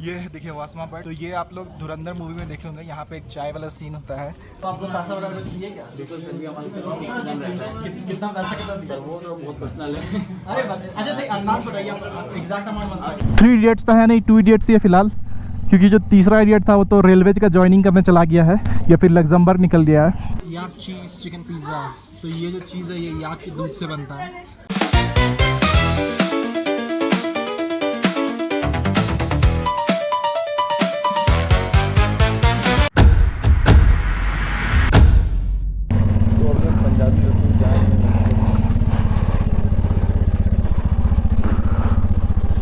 ये है देखिए वासमा बट, तो ये आप लोग धुरंधर मूवी में देखे होंगे, यहाँ पे एक चाय वाला सीन होता है। तो आपको पैसा वगैरह चाहिए क्या? बिल्कुल सर जी, हमारा एक्सीडेंट रहता है। कितना पैसा कितना सर? वो तो बहुत पर्सनल है। अरे अच्छा तो अंदाज बताइए आप, एग्जैक्ट अमाउंट बताइए। 3 इडियट्स तो है नहीं, 2 इडियट्स ही है फिलहाल, क्योंकि जो तीसरा इडियट था वो तो रेलवे का ज्वाइनिंग करने चला गया है या फिर लग्जमबर्ग निकल गया है। याक चीज़ चिकन पिज़्ज़ा, तो ये जो चीज़ है ये याक के दूध से बनता है।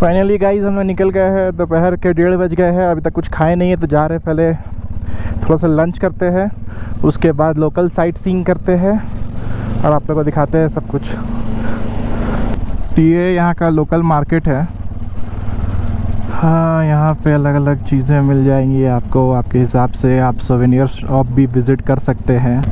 फाइनली गाइस हम लोग निकल गए हैं, दोपहर के 1:30 बज गए हैं, अभी तक कुछ खाए नहीं है तो जा रहे हैं पहले थोड़ा सा लंच करते हैं, उसके बाद लोकल साइट सीइंग करते हैं और आप लोगों को दिखाते हैं सब कुछ। तो ये यहाँ का लोकल मार्केट है। हाँ, यहाँ पे अलग अलग चीज़ें मिल जाएंगी आपको, आपके हिसाब से आप सोवेनियर शॉप भी विज़िट कर सकते हैं।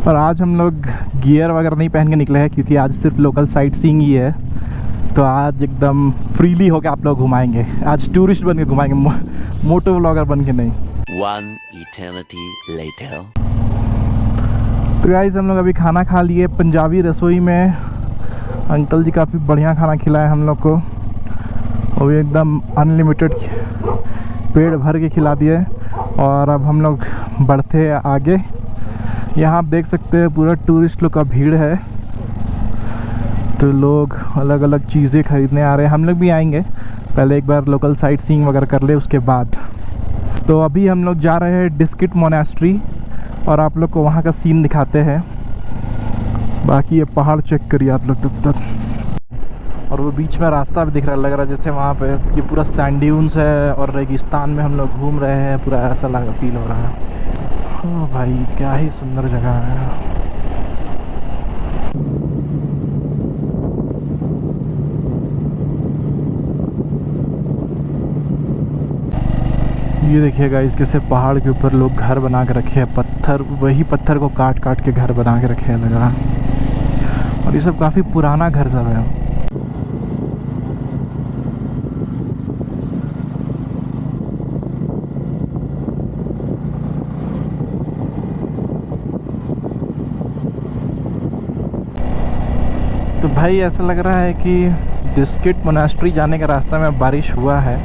और आज हम लोग गियर वगैरह नहीं पहन के निकले हैं क्योंकि आज सिर्फ लोकल साइट सीइंग ही है, तो आज एकदम फ्रीली होकर आप लोग घुमाएंगे। आज टूरिस्ट बन के घुमाएंगे, मोटो व्लॉगर बन के नहीं। One eternity later. तो गाइस हम लोग अभी खाना खा लिए पंजाबी रसोई में। अंकल जी काफ़ी बढ़िया खाना खिलाए हम लोग को, वो भी एकदम अनलिमिटेड पेट भर के खिला दिए। और अब हम लोग बढ़ते हैं आगे। यहाँ आप देख सकते हैं पूरा टूरिस्ट लोग का भीड़ है, तो लोग अलग अलग चीज़ें खरीदने आ रहे हैं। हम लोग भी आएंगे, पहले एक बार लोकल साइट सीइंग वगैरह कर ले उसके बाद। तो अभी हम लोग जा रहे हैं डिस्किट मोनेस्ट्री और आप लोग को वहाँ का सीन दिखाते हैं। बाकी ये पहाड़ चेक करिए आप लोग तब तक। और वो बीच में रास्ता भी दिख रहा है, लग रहा है जैसे वहाँ पे ये पूरा सैंड ड्यून्स है और रेगिस्तान में हम लोग घूम रहे हैं, पूरा ऐसा लगा फील हो रहा है। ओ भाई क्या ही सुंदर जगह है। ये देखिए गाइस कैसे पहाड़ के ऊपर लोग घर बना के रखे हैं, पत्थर, वही पत्थर को काट काट के घर बना के रखे हैं लग रहा। और ये सब काफ़ी पुराना घर सब है। तो भाई ऐसा लग रहा है कि डिस्किट मोनेस्ट्री जाने का रास्ता में बारिश हुआ है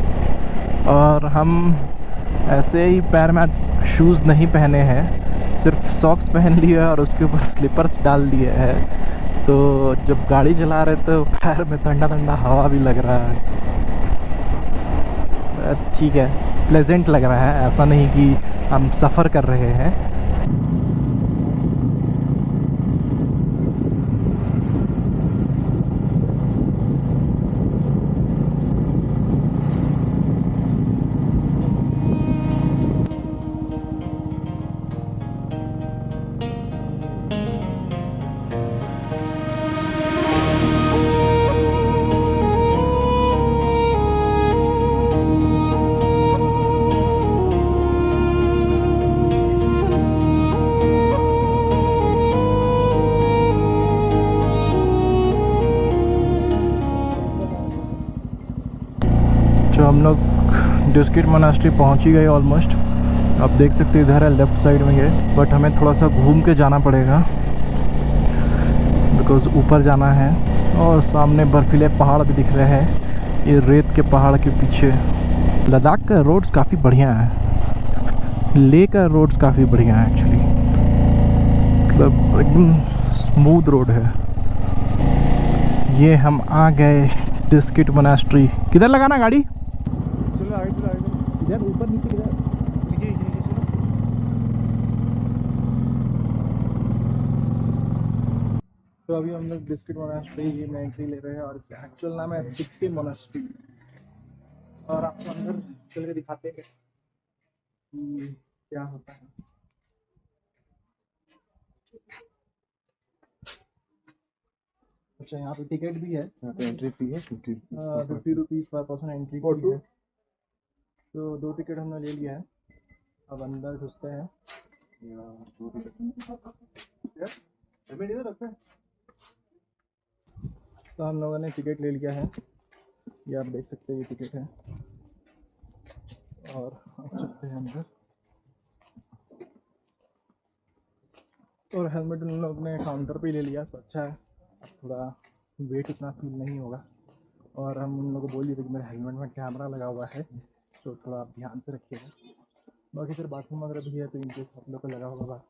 और हम ऐसे ही पैर में शूज़ नहीं पहने हैं, सिर्फ सॉक्स पहन लिए और उसके ऊपर स्लीपर्स डाल दिए हैं। तो जब गाड़ी चला रहे तो पैर में ठंडा ठंडा हवा भी लग रहा है। ठीक है, प्लेजेंट लग रहा है, ऐसा नहीं कि हम सफ़र कर रहे हैं। जो हम लोग डिस्किट मोनेस्ट्री पहुंच ही गए ऑलमोस्ट। आप देख सकते हैं इधर है लेफ़्ट साइड में ये, बट हमें थोड़ा सा घूम के जाना पड़ेगा बिकॉज़ ऊपर जाना है। और सामने बर्फीले पहाड़ भी दिख रहे हैं, ये रेत के पहाड़ के पीछे। लद्दाख का रोड्स काफ़ी बढ़िया है, लेह का रोड्स काफ़ी बढ़िया है एक्चुअली, मतलब एकदम स्मूथ रोड है। ये हम आ गए डिस्किट मोनेस्ट्री। किधर लगाना गाड़ी? चलो आगे चलो, आगे इधर ऊपर नीचे, इधर नीचे नीचे नीचे चलो। तो अभी हम लोग डिस्किट मोनेस्ट्री में एंट्री ले रहे हैं और इसका एक्चुअल नाम है डिक्सिन मोनेस्ट्री। और आपको अंदर चल के दिखाते हैं कि क्या होता है। अच्छा, यहाँ पे टिकट भी है, यहाँ पे एंट्री फी है 50 रुपीज़ पर पर्सन एंट्री फी है। तो 2 टिकट हमने ले लिया है, अब अंदर घुसते हैं। इधर रखते हैं। तो हम लोगों ने टिकट ले लिया है, ये आप देख सकते हैं, ये टिकट है। और अब चलते हैं अंदर। और हेलमेट उन लोग ने काउंटर पे ही ले लिया तो अच्छा है, अब थोड़ा वेट उतना फील नहीं होगा। और हम उन लोगों को बोल दिए थे कि मेरे हेलमेट में कैमरा लगा हुआ है तो थोड़ा आप ध्यान से रखिएगा। बाकी फिर बाथरूम वगैरह भी है तो इनकेस आप लोग को लगा होगा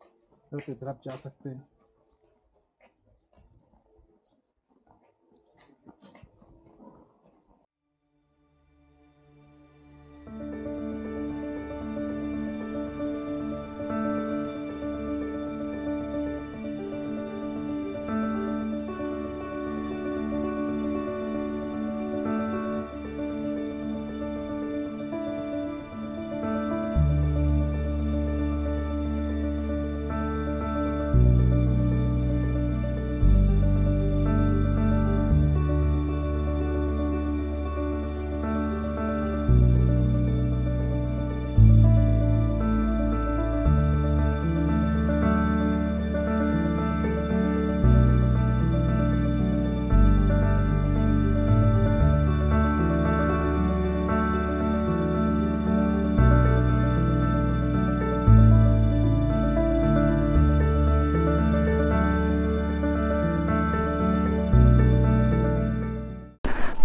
तो इधर आप जा सकते हैं।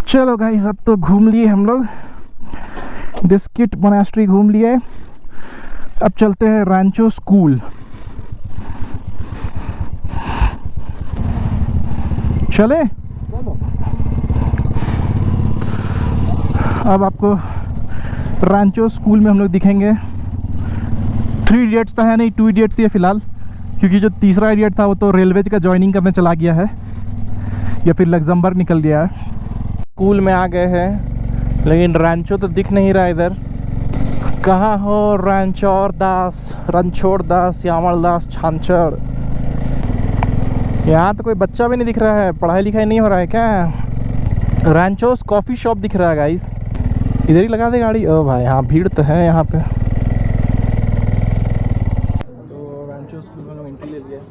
चलो गाइस, अब तो घूम लिए हम लोग, डिस्किट मोनास्ट्री घूम लिए। अब चलते हैं रैंचो स्कूल। चले अब आपको रैंचो स्कूल में हम लोग दिखेंगे। 3 इडियट्स तो है नहीं, 2 इडियट्स ही है फिलहाल, क्योंकि जो तीसरा इडियट था वो तो रेलवे का ज्वाइनिंग करने चला गया है या फिर लग्जमबर्ग निकल गया है। स्कूल में आ गए हैं लेकिन रैंचो तो दिख नहीं रहा इधर। कहाँ हो रणछोड़ दास यामल दास छांछड़? यहाँ तो कोई बच्चा भी नहीं दिख रहा है, पढ़ाई लिखाई नहीं हो रहा है क्या? रैंचोस कॉफ़ी शॉप दिख रहा है गाइस, इधर ही लगा दे गाड़ी। ओ भाई हाँ, भीड़ तो है यहाँ पे। तो रैंचो स्कूल में लोग एंट्री ले लिया।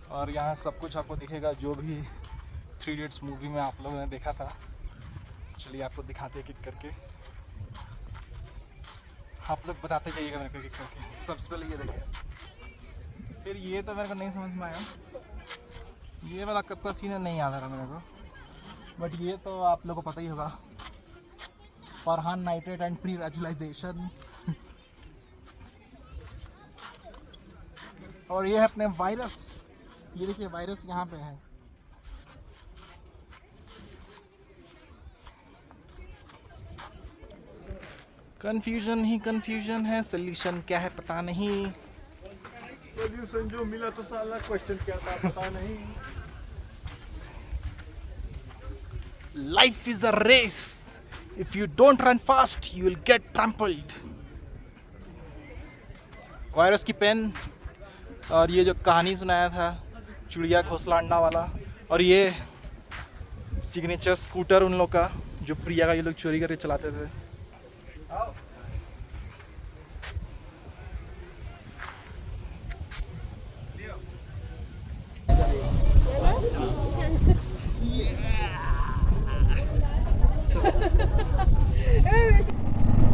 और यहाँ सब कुछ आपको दिखेगा जो भी 3 इडियट्स मूवी में आप लोगों ने देखा था। चलिए आपको दिखाते हैं किक करके, आप लोग बताते जाइएगा मेरे को किक करके। सबसे पहले ये देखिए, फिर ये तो मेरे को नहीं समझ में आया, ये वाला कब का सीन नहीं याद आ रहा मेरे को, बट ये तो आप लोगों को पता ही होगा। Farhan nitrate and pre regularization. और ये है अपने वायरस, ये देखिए वायरस यहाँ पे है। कंफ्यूजन ही कंफ्यूजन है, सोल्यूशन क्या है पता नहीं। सोल्यूशन जो मिला तो साला क्वेश्चन क्या था पता नहीं। Life is a race, if you don't run fast you will get trampled. Virus की पेन, और ये जो कहानी सुनाया था चिड़िया घोंसला अंडा वाला, और ये सिग्नेचर स्कूटर उन लोग का जो प्रिया का ये लोग चोरी करके चलाते थे।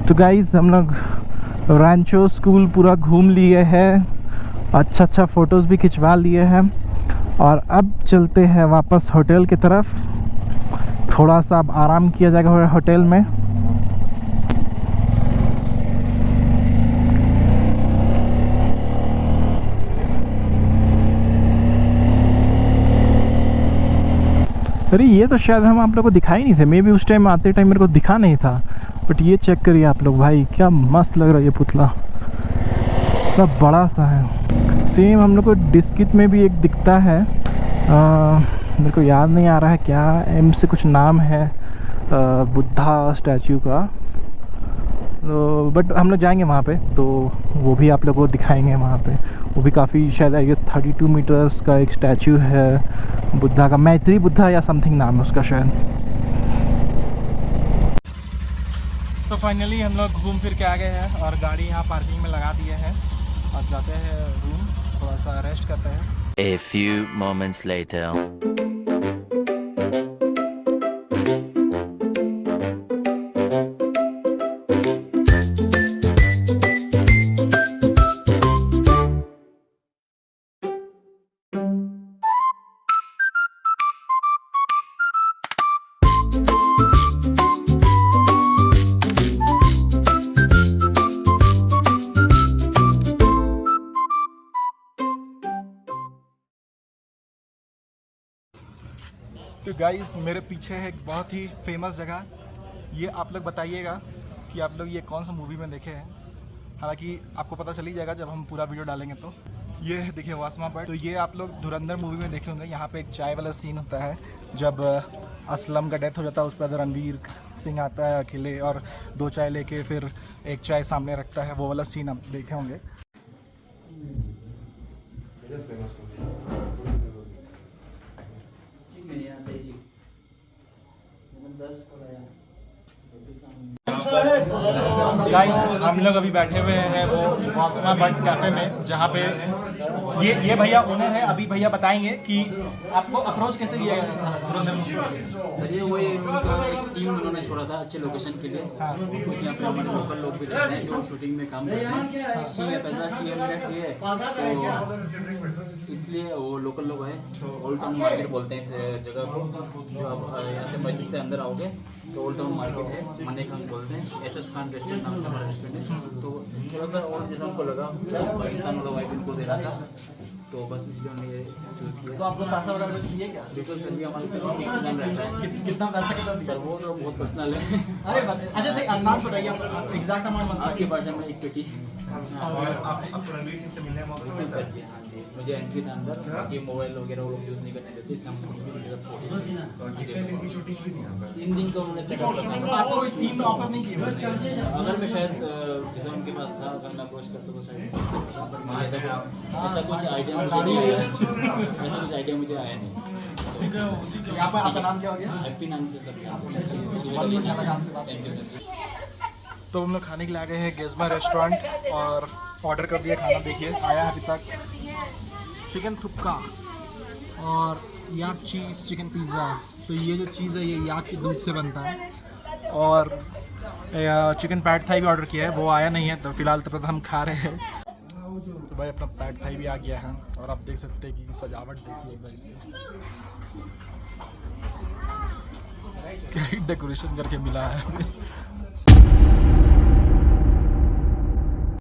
तो गाइस हम लोग रैंचो स्कूल पूरा घूम लिए हैं, अच्छा फ़ोटोज़ भी खिंचवा लिए हैं, और अब चलते हैं वापस होटल की तरफ। थोड़ा सा अब आराम किया जाएगा होटल में। अरे ये तो शायद हम आप लोग को दिखाई नहीं थे, मे भी उस टाइम आते टाइम मेरे को दिखा नहीं था, बट ये चेक करिए आप लोग, भाई क्या मस्त लग रहा है ये पुतला, इतना बड़ा सा है। सेम हम लोग को डिस्किट में भी एक दिखता है, मेरे को याद नहीं आ रहा है क्या, एम से कुछ नाम है, बुद्धा स्टैचू का, तो बट हम लोग जाएंगे वहाँ पे, तो वो भी आप लोग को दिखाएंगे वहाँ पे। वो भी काफ़ी शायद आई गेस 32 मीटर्स का एक स्टैचू है बुद्धा का, मैत्री बुद्धा या समथिंग नाम है उसका शायद। तो फाइनली हम लोग घूम फिर के आ गए हैं और गाड़ी यहाँ पार्किंग में लगा दिए हैं और जाते हैं रूम, थोड़ा सा रेस्ट करते हैं। A few moments later. तो गाइस मेरे पीछे है एक बहुत ही फेमस जगह, ये आप लोग बताइएगा कि आप लोग ये कौन सा मूवी में देखे हैं। हालांकि आपको पता चल ही जाएगा जब हम पूरा वीडियो डालेंगे। तो ये है देखिए वासमा बट, तो ये आप लोग धुरंधर मूवी में देखे होंगे। यहाँ पे एक चाय वाला सीन होता है जब असलम का डेथ हो जाता है, उस पर रणवीर सिंह आता है अकेले और 2 चाय लेके फिर एक चाय सामने रखता है, वो वाला सीन आप देखे होंगे। गाइस हम लोग अभी बैठे हुए हैं वो वासमा बट कैफ़े में, जहाँ पे ये भैया ओनर है। अभी भैया बताएंगे कि आपको अप्रोच कैसे किया गया। सर ये वही उनका एक टीम उन्होंने छोड़ा था अच्छे लोकेशन के लिए। कुछ यहाँ पे हमारे लोकल लोग भी रहते हैं जो शूटिंग में काम करते हैं। चाहिए पैसा चाहिए मिनट चाहिए, तो इसलिए वो लोकल लोग आए। ओल्ड टाउन मार्केट बोलते हैं इस जगह को। जो आप यहाँ से मस्जिद से अंदर आओगे तो ओल्ड टाउन मार्केट है, मने खान बोलते हैं। SS खान रेस्टोरेंट नाम से हमारा रेस्टोरेंट है। तो थोड़ा सा और जैसा हमको लगा पाकिस्तान वाला वाइफ इनको देना था, तो बस इसलिए हमने ये चूज़ किया। तो आपको पैसा वगैरह चाहिए क्या? बिल्कुल सर जी, हमारा तो फिक्स इंतजाम रहता है। कितना पैसा कितना सर वो तो बहुत पर्सनल है। अरे अच्छा तो अंदाज बताइए आप, एग्जैक्ट अमाउंट आपके भाषा में एक पेटी। और आप रणवीर सिंह से मिलने का मौका बिल्कुल सर जी, हाँ जी। मुझे एंट्री था अंदर, बाकी मोबाइल वगैरह वो लोग यूज़ नहीं करने देते, इसलिए हमको कितने दिन की शूटिंग हुई थी यहाँ पर? 3 दिन का उन्होंने सेटअप रखा था। आपको कोई स्कीम में ऑफर नहीं किया? अगर मैं शायद जैसा उनके पास था, अगर मैं अप्रोच करता तो शायद हो सकता, बट मुझे ऐसा कुछ आइडिया मुझे नहीं आया। ऐसा कुछ आइडिया मुझे आया नहीं। यहाँ पर आपका नाम क्या हो गया? हैप्पी नाम से सब थैंक यू सर। तो हम लोग खाने के लिए आ गए हैं गेज़बा रेस्टोरेंट और ऑर्डर कर दिया खाना। देखिए आया है अभी तक चिकन थुक्का और याक चीज़ चिकन पिज़्ज़ा। तो ये जो चीज़ है ये याक के दूध से बनता है। और चिकन पैड थाई भी ऑर्डर किया है, वो आया नहीं है, तो फिलहाल तब तक हम खा रहे हैं। तो भाई अपना पैड थाई भी आ गया है और आप देख सकते हैं कि सजावट देखिए एक बार इसकी, क्या डेकोरेशन करके मिला है।